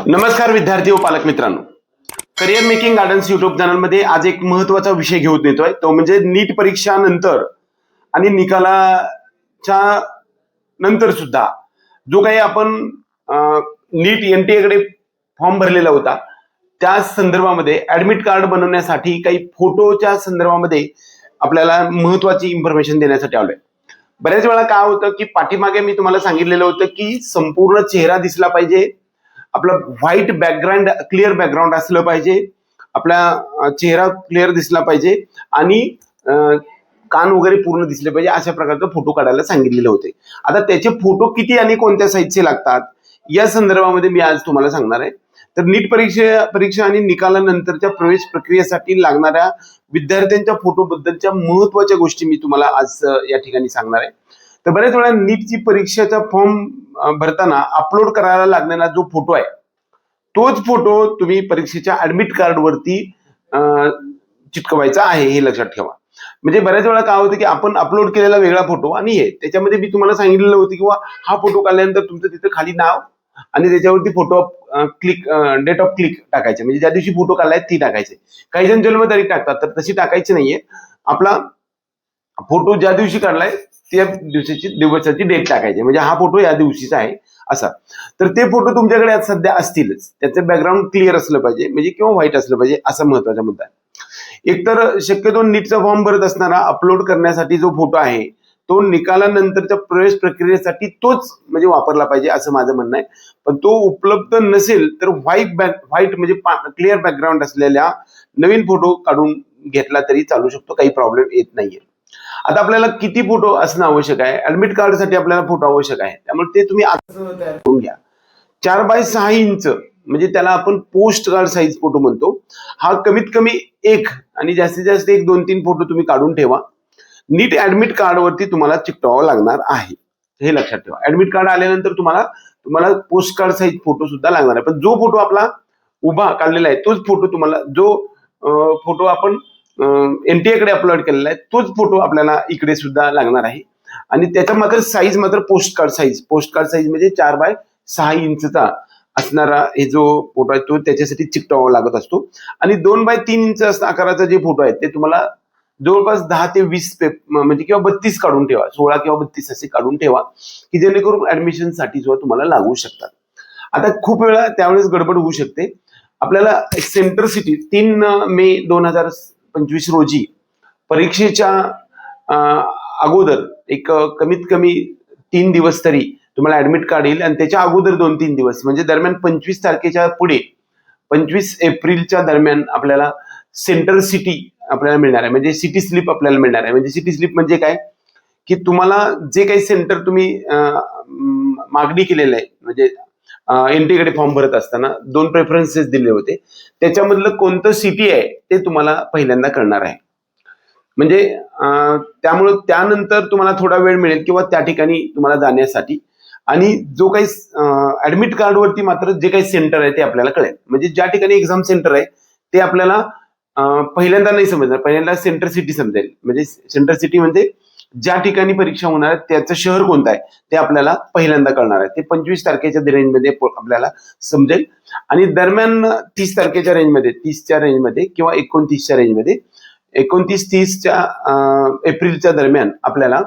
नमस्कार विद्यार्थी व पालक मित्रांनो, करिअर मेकिंग गार्डन्स युट्यूब चॅनलमध्ये आज एक महत्त्वाचा विषय घेऊन येतोय. तो म्हणजे नीट परीक्षा नंतर आणि निकालाच्या नंतर सुद्धा जो काही आपण नीट एनटीए कडे फॉर्म भरलेला होता त्या संदर्भामध्ये ऍडमिट कार्ड बनवण्यासाठी काही फोटोच्या संदर्भामध्ये आपल्याला महत्त्वाची इन्फॉर्मेशन देण्यासाठी आलोय. बऱ्याच वेळा काय होतं की पाठीमागे मी तुम्हाला सांगितलेलं होतं की संपूर्ण चेहरा दिसला पाहिजे, आपला व्हाईट बॅकग्राऊंड क्लिअर बॅकग्राऊंड असलं पाहिजे, आपला चेहरा क्लिअर दिसला पाहिजे आणि कान वगैरे पूर्ण दिसले पाहिजे, अशा प्रकारचे फोटो काढायला सांगितलेले होते. आता त्याचे फोटो किती आणि कोणत्या साईजचे लागतात या संदर्भामध्ये मी आज तुम्हाला सांगणार आहे. तर नीट परीक्षा आणि निकालानंतरच्या प्रवेश प्रक्रियेसाठी लागणाऱ्या विद्यार्थ्यांच्या फोटो बद्दलच्या महत्त्वाच्या गोष्टी मी तुम्हाला आज या ठिकाणी सांगणार आहे. तर बऱ्याच वेळा नीटची परीक्षेचा फॉर्म भरताना अपलोड करायला लागणारा जो फोटो आहे तोच फोटो तुम्ही परीक्षेच्या ऍडमिट कार्ड वरती चिटकवायचा आहे, हे लक्षात ठेवा. म्हणजे बऱ्याच वेळा काय होतं की आपण अपलोड केलेला वेगळा फोटो आणि हे त्याच्यामध्ये मी तुम्हाला सांगितलेलं होतं किंवा हा फोटो काढल्यानंतर तुमचं तिथे खाली नाव आणि त्याच्यावरती photo click date of click टाकायचे, म्हणजे ज्या दिवशी फोटो काढलाय ती टाकायचे. काही जण जन्मतारीख टाकतात, तर तशी टाकायची नाहीये. आपला फोटो ज्या दिवशी काढलाय त्या दिवसाची डेट टाकायची, म्हणजे हा फोटो या दिवशीचा आहे असा. तर ते फोटो तुमच्याकडे आज सध्या असतीलच, त्याचं बॅकग्राऊंड क्लिअर असलं पाहिजे, म्हणजे किंवा व्हाईट असलं पाहिजे, असा महत्वाचा मुद्दा आहे. एकतर शक्यतो नीटचा फॉर्म भरत असताना अपलोड करण्यासाठी जो फोटो आहे तो निकालानंतरच्या प्रवेश प्रक्रियेसाठी तोच म्हणजे वापरला पाहिजे असं माझं म्हणणं आहे. पण तो उपलब्ध नसेल तर व्हाईट म्हणजे क्लिअर बॅकग्राऊंड असलेल्या नवीन फोटो काढून घेतला तरी चालू शकतो, काही प्रॉब्लेम येत नाहीये. आता आपल्याला किती फोटो असणं आवश्यक आहे? ऍडमिट कार्ड साठी आपल्याला फोटो आवश्यक आहे, त्यामुळे ते तुम्ही आता तयार करून घ्या. 4x6 इंच म्हणजे त्याला आपण पोस्ट कार्ड साईज फोटो म्हणतो. हा कमीत कमी एक आणि जास्तीत जास्त 1-2-3 फोटो तुम्ही काढून ठेवा. नीट ऍडमिट कार्ड वरती तुम्हाला चिकटवावं लागणार आहे, हे लक्षात ठेवा. ऍडमिट कार्ड आल्यानंतर तुम्हाला पोस्ट कार्ड साईज फोटो सुद्धा लागणार आहे. पण जो फोटो आपला उभा काढलेला आहे तोच फोटो तुम्हाला, जो फोटो आपण एनटीए कडे अपलोड केलेला आहे तोच फोटो आपल्याला इकडे सुद्धा लागणार आहे. आणि त्याचा मात्र साईज मात्र पोस्ट कार्ड साईज म्हणजे 4x6 इंचचा असणारा हे जो फोटो आहे तो त्याच्यासाठी चिकटवावा लागत असतो. आणि 2x3 इंच आकाराचा जे फोटो आहे ते तुम्हाला जवळपास 10 ते 20 म्हणजे किंवा 32 काढून ठेवा, 16 किंवा 32 असे काढून ठेवा की जेणेकरून ऍडमिशन साठी सुद्धा तुम्हाला लागू शकतात. आता खूप वेळा त्यावेळेस गडबड होऊ शकते. आपल्याला सेंटर सिटी 3 मे 2025 रोजी परीक्षेच्या अगोदर एक कमीत कमी 3 दिवस तरी तुम्हाला ऍडमिट कार्ड येईल आणि त्याच्या अगोदर 2-3 दिवस म्हणजे दरम्यान 25 तारखेच्या पुढे 25 एप्रिलच्या दरम्यान आपल्याला सेंटर सिटी आपल्याला मिळणार आहे, म्हणजे सिटी स्लिप आपल्याला मिळणार आहे. म्हणजे सिटी स्लिप म्हणजे काय की तुम्हाला जे काही सेंटर तुम्ही मागणी केलेलं आहे, म्हणजे एनटीए कडे फॉर्म भरत असताना 2 प्रेफरन्सेस दिले होते, त्याच्यामधलं कोणतं सिटी आहे ते तुम्हाला पहिल्यांदा कळणार आहे. म्हणजे त्यामुळे त्यानंतर तुम्हाला थोडा वेळ मिळेल किंवा त्या ठिकाणी तुम्हाला जाण्यासाठी. आणि जो काही ऍडमिट कार्ड वरती मात्र जे काही सेंटर आहे ते आपल्याला कळेल. म्हणजे ज्या ठिकाणी एक्झाम सेंटर आहे ते आपल्याला पहिल्यांदा नाही समजणार, पहिल्यांदा सेंटर सिटी समजेल. म्हणजे सेंटर सिटी म्हणजे ज्या ठिकाणी परीक्षा होणार आहे त्याचं शहर कोणतं आहे ते आपल्याला पहिल्यांदा कळणार आहे. ते 25 तारखेच्या रेंजमध्ये आपल्याला समजेल. आणि दरम्यान 30 तारखेच्या रेंजमध्ये, 30च्या रेंजमध्ये किंवा 29च्या रेंजमध्ये, 29-30च्या एप्रिलच्या दरम्यान आपल्याला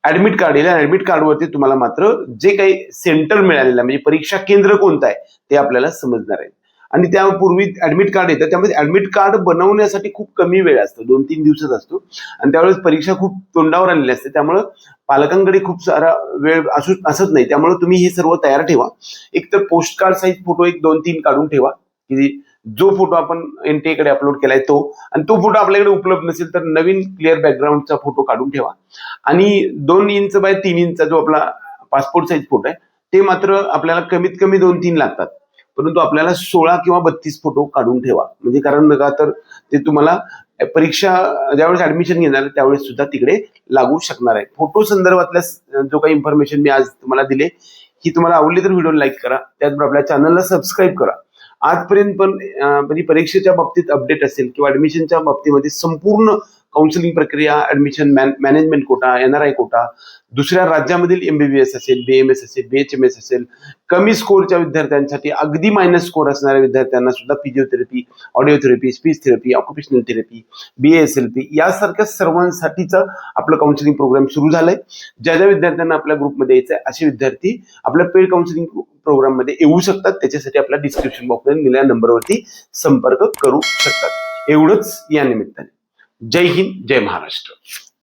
ऍडमिट कार्ड येईल. ऍडमिट कार्डवरती तुम्हाला मात्र जे काही सेंटर मिळालेलं म्हणजे परीक्षा केंद्र कोणतं आहे ते आपल्याला समजणार आहे. आणि त्यापूर्वी ऍडमिट कार्ड येतं, त्यामध्ये ऍडमिट कार्ड बनवण्यासाठी खूप कमी वेळ असतो, 2-3 दिवसच असतो. आणि त्यावेळेस परीक्षा खूप तोंडावर आलेली असते, त्यामुळं पालकांकडे खूप सारा वेळ असत नाही. त्यामुळे तुम्ही हे सर्व तयार ठेवा. एक तर पोस्ट कार्ड साईज फोटो 1-2-3 काढून ठेवा की जो फोटो आपण एनटीए कडे अपलोड केलाय तो, आणि तो फोटो आपल्याकडे उपलब्ध नसेल तर नवीन क्लिअर बॅकग्राऊंडचा फोटो काढून ठेवा. आणि 2 इंच बाय 3 इंचचा जो आपला पासपोर्ट साईज फोटो आहे ते मात्र आपल्याला कमीत कमी 2-3 लागतात, परंतु आपल्याला 16 किंवा 32 फोटो काढून ठेवा. म्हणजे कारण नका तर ते तुम्हाला परीक्षा ज्यावेळेस ऍडमिशन घेणार त्यावेळेस सुद्धा तिकडे लागू शकणार आहे. फोटो संदर्भातल्या जो काही इन्फॉर्मेशन मी आज तुम्हाला दिले ही तुम्हाला आवडली तर व्हिडिओ लाईक करा, त्याचबरोबर आपल्या चॅनलला सबस्क्राईब करा. आजपर्यंत पण म्हणजे परीक्षेच्या बाबतीत अपडेट असेल किंवा ऍडमिशनच्या बाबतीमध्ये संपूर्ण काउन्सिलिंग प्रक्रिया, admission, management quota, NRI quota, दुसऱ्या राज्यामधील MBBS असेल, BMS असेल, BHMS असेल, कमी स्कोरच्या विद्यार्थ्यांसाठी, अगदी मायनस स्कोर असणाऱ्या विद्यार्थ्यांना सुद्धा physiotherapy, audiotherapy, speech therapy, occupational therapy, BASLP यासारख्या सर्वांसाठीचं आपलं काउन्सिलिंग प्रोग्राम सुरू झालंय. ज्या ज्या विद्यार्थ्यांना आपल्या ग्रुपमध्ये यायचंय असे विद्यार्थी आपल्या पेड काउन्सिलिंग प्रोग्राम मध्ये येऊ शकतात. त्याच्यासाठी आपल्या डिस्क्रिप्शन बॉक्समध्ये दिलेल्या नंबरवरती संपर्क करू शकतात. एवढंच या निमित्ताने. जय हिंद, जय महाराष्ट्र.